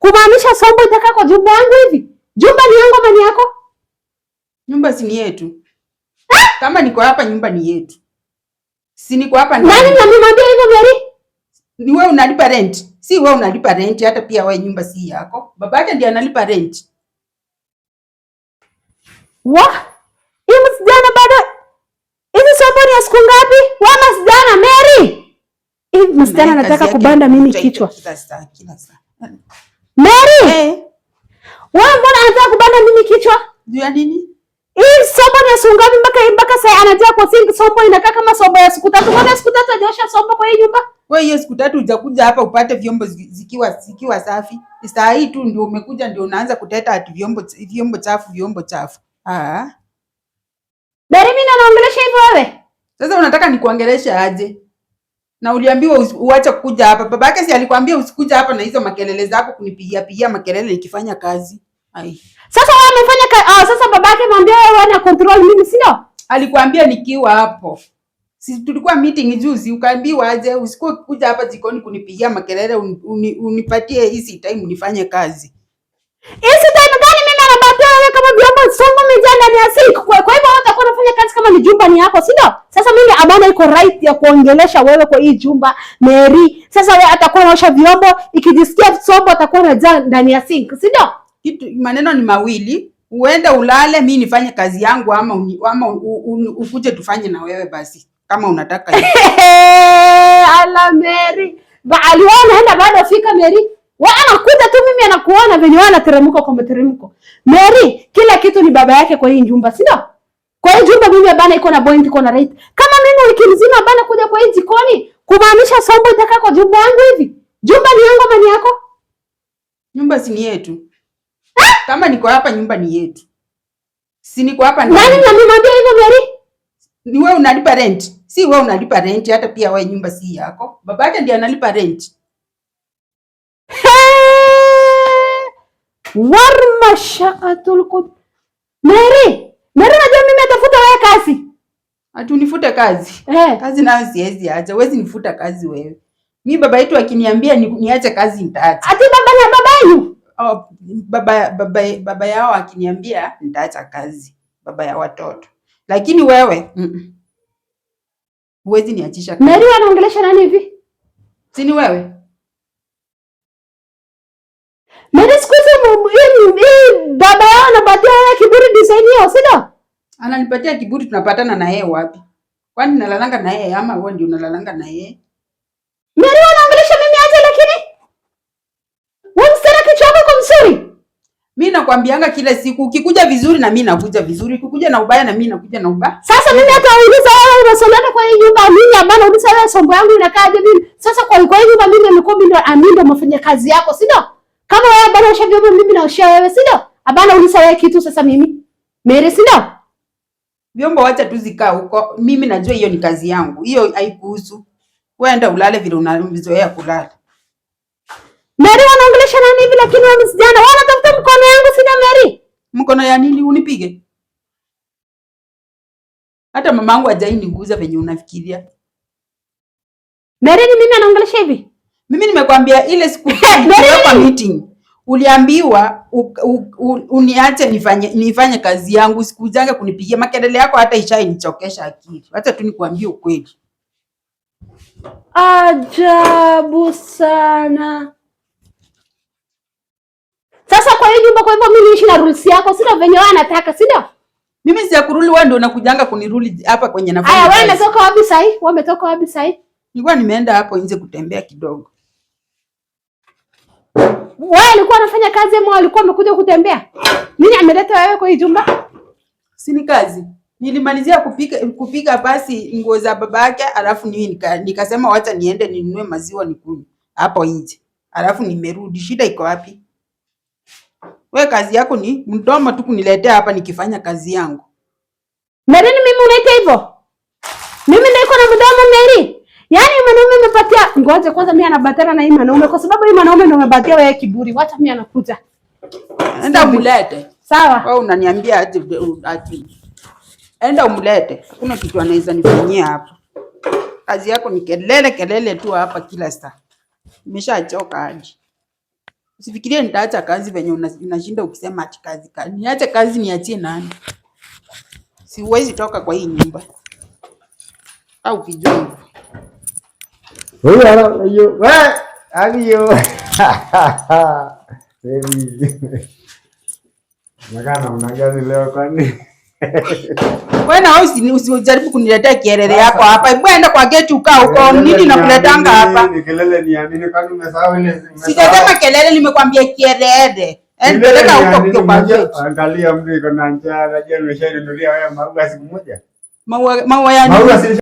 Kumaanisha Sombo itakaa kwa jumba yangu hivi? Jumba ni yangu ama ni yako? Nyumba si ni yetu. Kama niko hapa nyumba ni yetu. Si niko hapa ndani. Nani anamwambia hivyo Mary? Ni wewe unalipa rent. Si wewe unalipa rent, hata pia wewe nyumba si yako. Babake ndiye analipa rent. Hii msijana bado. Hizi Sombo ni ya siku ngapi? Msijana Mary. Hii msijana anataka kubanda mimi kichwa. Kila saa. Mary. Wewe mbona anataka kubanda mimi kichwa? Juu ya nini? Hii Sombo ni ya siku ngapi mpaka sasa anajua kwa sink Sombo inakaa kama Sombo ya siku 3. Mbona siku 3 hajaosha Sombo kwa hii nyumba? Wewe hiyo siku 3 hujakuja hapa upate vyombo zikiwa safi. Saa hii tu ndio umekuja ndio unaanza kuteta ati vyombo chafu. Mary, mimi naongelesha hivyo wewe? Sasa unataka nikuongeleshe aje? Na uliambiwa uache kuja hapa. Babake si alikwambia usikuja hapa na hizo makelele zako kunipigia makelele nikifanya kazi. Sasa wewe umefanya kazi. Sasa babake mwambie wewe una control mimi, si ndio? Alikwambia nikiwa hapo. Si tulikuwa meeting juzi ukaambiwa aje usikuwe kuja hapa jikoni kunipigia makelele unipatie hizi time nifanye kazi. Hizi time gani mimi anabatia wewe kama vyombo Sombo mjana ndani ya sink. Kwa hivyo utakuwa unafanya kazi kama ni jumba ni yako, si ndio? Sasa mimi Abana iko right ya kuongelesha wewe kwa hii jumba Mary. Sasa wewe atakuwa anaosha vyombo, ikijisikia Sombo atakuwa anajaa ndani ya sink, si ndio? Maneno ni mawili, uende ulale mimi nifanye kazi yangu ama ukuje tufanye na wewe basi kama unataka hiyo. Ala Mary. Aliona anaenda bado fika Mary. Wewe anakuja tu mimi anakuona venye wewe anateremka kwa mteremko. Mary, kila kitu ni baba yake kwa hii nyumba, si ndio? Kwa hii nyumba mimi Abana iko na point, iko na right. Kama mimi wiki nzima Abana kuja kwa hii jikoni, kumaanisha Sombo itakaa kwa jumba yangu hivi? Jumba ni yangu ama ni yako? Nyumba si ni yetu. Kama niko hapa nyumba ni yetu. Si niko hapa ndani. Nani anamwambia hivyo Mary? Ni wewe unalipa rent. Si wewe unalipa rent, hata pia wewe nyumba si yako. Babake ndiye analipa rent. Warmashaatul qud. Mary, unajua mimi atafuta wewe kazi. Ati unifute kazi? Kazi nayo siwezi acha. Huwezi nifuta kazi wewe. Mimi baba yetu akiniambia niache kazi nitaacha. Ati baba yenu? Baba yao akiniambia nitaacha kazi. Baba ya watoto. Lakini wewe huwezi niachisha kazi. Mary anaongelesha nani hivi? Si ni wewe? Mary sikuzi baba yao anapatia wewe kiburi design hiyo, si ndio? Ananipatia kiburi, tunapatana na yeye wapi? Kwani nalalanga na yeye ama wewe ndio unalalanga na yeye? Mary anaongelesha mimi aje lakini? Wewe msara kichwa chako mzuri. Mimi nakwambianga kila siku ukikuja vizuri na mimi nakuja vizuri, ukikuja na ubaya na mimi nakuja na ubaya. Sasa mimi hata uuliza wewe unasolana kwa hii nyumba mimi Abana uliza wewe Sombo yangu inakaaje mimi? Sasa kwa hii nyumba mimi nimekuwa ndio mfanya kazi yako, si ndio? Kama wewe Abana ushavyo mimi naoshia wewe, si ndio? Abana uliza wewe kitu sasa mimi. Mary, si ndio? Vyombo wacha tu zikaa huko. Mimi najua hiyo ni kazi yangu. Hiyo haikuhusu. Wewe enda ulale vile unazoea kulala. Mary wanaongelesha nani hivi lakini wewe msijana wanatafuta mkono yangu, si ndio Mary? Mkono ya nini unipige? Hata mamangu hajainiguza venye unafikiria. Mary ni mimi anaongelesha hivi? Mimi nimekwambia ile siku kwa meeting. Uliambiwa uniache nifanye kazi yangu, sikujanga kunipigia makelele yako, hata ishanichokesha akili. Acha tu nikwambie ukweli. Ajabu sana. Sasa kwa hiyo nyumba, kwa hivyo mimi niishi na rules yako, sio venye wewe unataka, si ndio? Mimi si ya kuruli, wewe ndio unakujanga kuniruli hapa kwenye nafasi. Aya, wewe umetoka wapi sasa? Wewe umetoka wapi sasa? Nilikuwa nimeenda hapo nje kutembea kidogo. Wewe ulikuwa unafanya kazi ama ulikuwa umekuja kutembea? Nini ameleta wewe kwa hii jumba? Si ni kazi. Nilimalizia kupika basi nguo za babake, alafu nikasema wacha niende ninunue maziwa nikunywe hapo nje. Alafu nimerudi. Shida iko wapi? Wewe kazi yako ni mdomo tu kuniletea hapa nikifanya kazi yangu. Mary, mimi unaita hivyo? Mimi niko na mdomo Mary? Yaani mwanaume umepatia, ngoja kwanza mimi anabatana na hii mwanaume kwa sababu hii mwanaume ndio umebatia wewe kiburi. Wacha mimi anakuja. Enda umlete. Sawa. Wewe unaniambia ati. Enda umlete. Hakuna kitu anaweza nifanyia hapa. Kazi yako ni kelele tu hapa kila saa. Nimeshachoka hadi. Usifikirie nitaacha kazi venye unashinda ukisema ati kazi. Niache kazi niachie nani? Siwezi toka kwa hii nyumba. Au kijui. Wewe hiyo, hiyo. Baby. Nakana unagazi leo kwani? Wewe na usijaribu kuniletea kielele yako hapa. Hebu enda kwa gate ukaa huko. Nini nakuletanga hapa? Ni kelele niamini kwani umesahau ile. Sijasema kelele, nimekwambia kielele. Peleka huko kwa gate. Angalia mtu iko na njaa, anajua nimeshainunulia wewe maua siku moja. Maua ya nini?